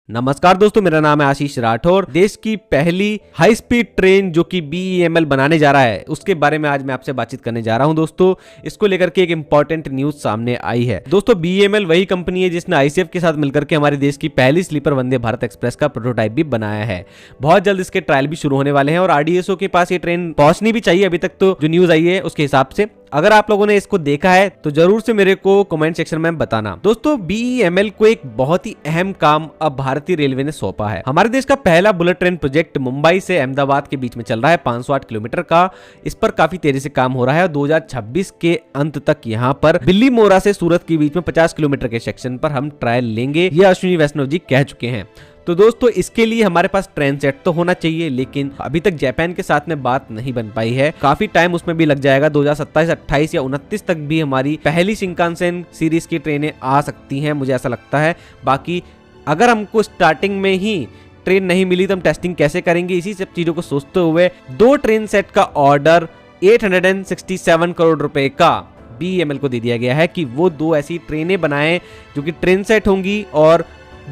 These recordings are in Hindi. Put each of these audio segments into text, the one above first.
नमस्कार दोस्तों, मेरा नाम है आशीष राठौर। देश की पहली हाई स्पीड ट्रेन जो कि BEML बनाने जा रहा है उसके बारे में आज मैं आपसे बातचीत करने जा रहा हूं। दोस्तों, इसको लेकर के एक इंपॉर्टेंट न्यूज सामने आई है। दोस्तों, BEML वही कंपनी है जिसने ICF के साथ मिलकर के हमारे देश की पहली स्लीपर वंदे भारत एक्सप्रेस का प्रोटोटाइप भी बनाया है। बहुत जल्द इसके ट्रायल भी शुरू होने वाले हैं और RDSO के पास ये ट्रेन पहुंचनी भी चाहिए। अभी तक तो जो न्यूज आई है उसके हिसाब से अगर आप लोगों ने इसको देखा है तो जरूर से मेरे को कमेंट सेक्शन में बताना। दोस्तों, BEML को एक बहुत ही अहम काम अब भारतीय रेलवे ने सौंपा है। हमारे देश का पहला बुलेट ट्रेन प्रोजेक्ट मुंबई से अहमदाबाद के बीच में चल रहा है, 508 किलोमीटर का। इस पर काफी तेजी से काम हो रहा है और 2026 के अंत तक यहाँ पर बिल्ली मोरा से सूरत के बीच में 50 किलोमीटर के सेक्शन पर हम ट्रायल लेंगे, ये अश्विनी वैष्णव जी कह चुके हैं। तो दोस्तों, इसके लिए हमारे पास ट्रेन सेट तो होना चाहिए, लेकिन अभी तक जापान के साथ में बात नहीं बन पाई है। काफी टाइम उसमें भी लग जाएगा। 2027, 28 या 29 तक भी हमारी पहली शिंकानसेन सीरीज की ट्रेनें आ सकती हैं, मुझे ऐसा लगता है। बाकी अगर हमको स्टार्टिंग में ही ट्रेन नहीं मिली तो हम टेस्टिंग कैसे करेंगे, इसी सब चीजों को सोचते हुए 2 ट्रेन सेट का ऑर्डर 867 करोड़ रुपए का BEML को दे दिया गया है कि वो 2 ऐसी ट्रेनें बनाएं जो कि ट्रेन सेट होंगी और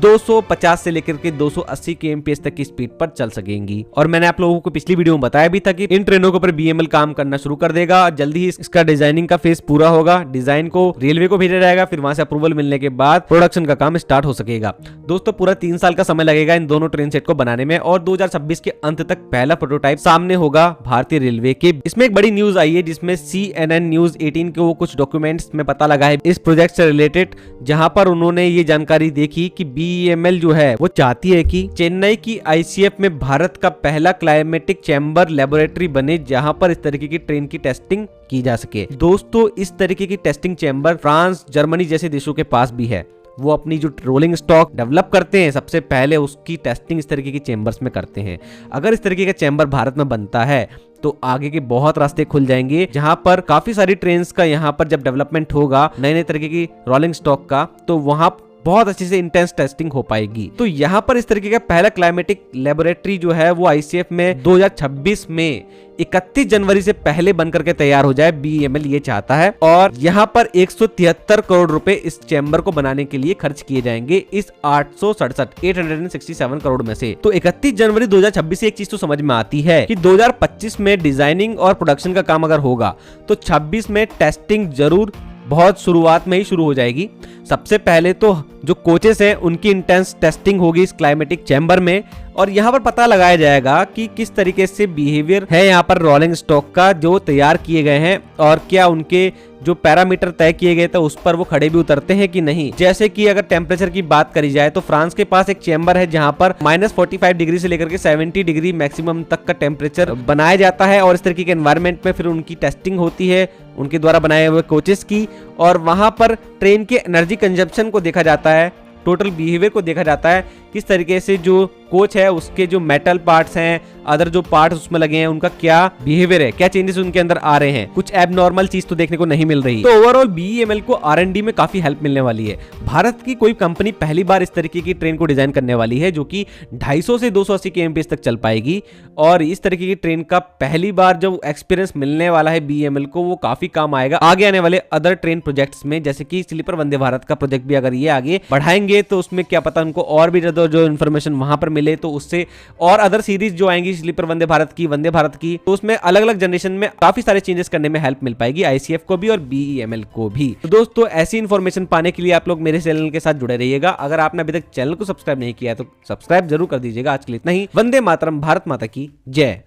250 से लेकर के 280 kmph तक की स्पीड पर चल सकेंगी। और मैंने आप लोगों को पिछली वीडियो में बताया भी था कि इन ट्रेनों के ऊपर BEML काम करना शुरू कर देगा। जल्दी ही इसका डिजाइनिंग का फेज पूरा होगा। डिजाइन को रेलवे को भेजा जाएगा, फिर वहां से अप्रूवल मिलने के बाद प्रोडक्शन का काम स्टार्ट हो सकेगा। दोस्तों, पूरा 3 साल का समय लगेगा इन दोनों ट्रेन सेट को बनाने में और 2026 के अंत तक पहला प्रोटोटाइप सामने होगा भारतीय रेलवे के। इसमें एक बड़ी न्यूज आई है जिसमें CNN न्यूज 18 के वो कुछ डॉक्यूमेंट्स में पता लगा है इस प्रोजेक्ट से रिलेटेड, जहां पर उन्होंने ये जानकारी देखी कि BEML जो है वो चाहती है कि चेन्नई की ICF में भारत का पहला क्लाइमेटिक चैम्बर लेबोरेटरी बने, जहां पर इस तरीके की ट्रेन की टेस्टिंग की जा सके। दोस्तों, इस तरीके की टेस्टिंग चैम्बर फ्रांस, जर्मनी जैसे देशों के पास भी है। वो अपनी जो रोलिंग स्टॉक डेवलप करते हैं, सबसे पहले उसकी टेस्टिंग इस तरीके की चैम्बर्स में करते हैं। अगर इस तरीके का चैम्बर भारत में बनता है तो आगे के बहुत रास्ते खुल जाएंगे, जहां पर काफी सारी ट्रेन्स का यहाँ पर जब डेवलपमेंट होगा नए नए तरीके की रोलिंग स्टॉक का, तो वहां बहुत अच्छे से इंटेंस टेस्टिंग हो पाएगी। तो यहाँ पर इस तरीके का पहला क्लाइमेटिक लेबोरेटरी जो है वो ICF में 2026 में 31 जनवरी से पहले बनकर के तैयार हो जाए, BEML ये चाहता है। और यहाँ पर 173 करोड़ रुपए इस चैम्बर को बनाने के लिए खर्च किए जाएंगे इस 867 करोड़ में से। तो 31 जनवरी 2026 से एक चीज तो समझ में आती है कि 2025 में डिजाइनिंग और प्रोडक्शन का काम अगर होगा तो 26 में टेस्टिंग जरूर बहुत शुरुआत में ही शुरू हो जाएगी। सबसे पहले तो जो कोचेस हैं उनकी इंटेंस टेस्टिंग होगी इस क्लाइमेटिक चैम्बर में और यहाँ पर पता लगाया जाएगा कि किस तरीके से बिहेवियर है यहाँ पर रोलिंग स्टॉक का जो तैयार किए गए हैं और क्या उनके जो पैरामीटर तय किए गए थे उस पर वो खड़े भी उतरते हैं कि नहीं। जैसे कि अगर टेम्परेचर की बात करी जाए तो फ्रांस के पास एक चैम्बर है जहां पर -45 डिग्री से लेकर के 70 डिग्री मैक्सिमम तक का टेम्परेचर बनाया जाता है और इस तरीके के एनवायरनमेंट में फिर उनकी टेस्टिंग होती है उनके द्वारा बनाए हुए कोचेस की, और वहां पर ट्रेन के एनर्जी कंजप्शन को देखा जाता है, टोटल बिहेवियर को देखा जाता है, किस तरीके से जो कोच है उसके जो मेटल पार्ट्स हैं, अदर जो पार्ट्स उसमें लगे हैं, उनका क्या बिहेवियर है, क्या चेंजेस उनके अंदर आ रहे हैं। कुछ एबनॉर्मल चीज तो देखने को नहीं मिल रही। तो ओवरऑल BEML को R&D में काफी हेल्प मिलने वाली है। भारत की कोई कंपनी पहली बार इस तरीके की ट्रेन को डिजाइन करने वाली है जो कि 250 से 280 kmph तक चल पाएगी और इस तरीके की ट्रेन का पहली बार जो एक्सपीरियंस मिलने वाला है BEML को वो काफी काम आएगा आगे आने वाले अदर ट्रेन प्रोजेक्ट्स में। जैसे कि स्लीपर वंदे भारत का प्रोजेक्ट भी अगर ये आगे बढ़ाएंगे तो उसमें क्या पता उनको और भी ज्यादा जो इन्फॉर्मेशन वहां पर मिले, तो उससे और अदर सीरीज जो आएंगी स्लीपर वंदे भारत की, वंदे भारत की, तो उसमें अलग अलग जनरेशन में काफी सारे चेंजेस करने में हेल्प मिल पाएगी ICF को भी और BEML को भी। तो दोस्तों, ऐसी इन्फॉर्मेशन पाने के लिए आप लोग मेरे चैनल के साथ जुड़े रहिएगा। अगर आपने अभी तक चैनल को सब्सक्राइब नहीं किया है तो सब्सक्राइब जरूर कर दीजिएगा। आज के लिए इतना ही। वंदे मातरम, भारत माता की जय।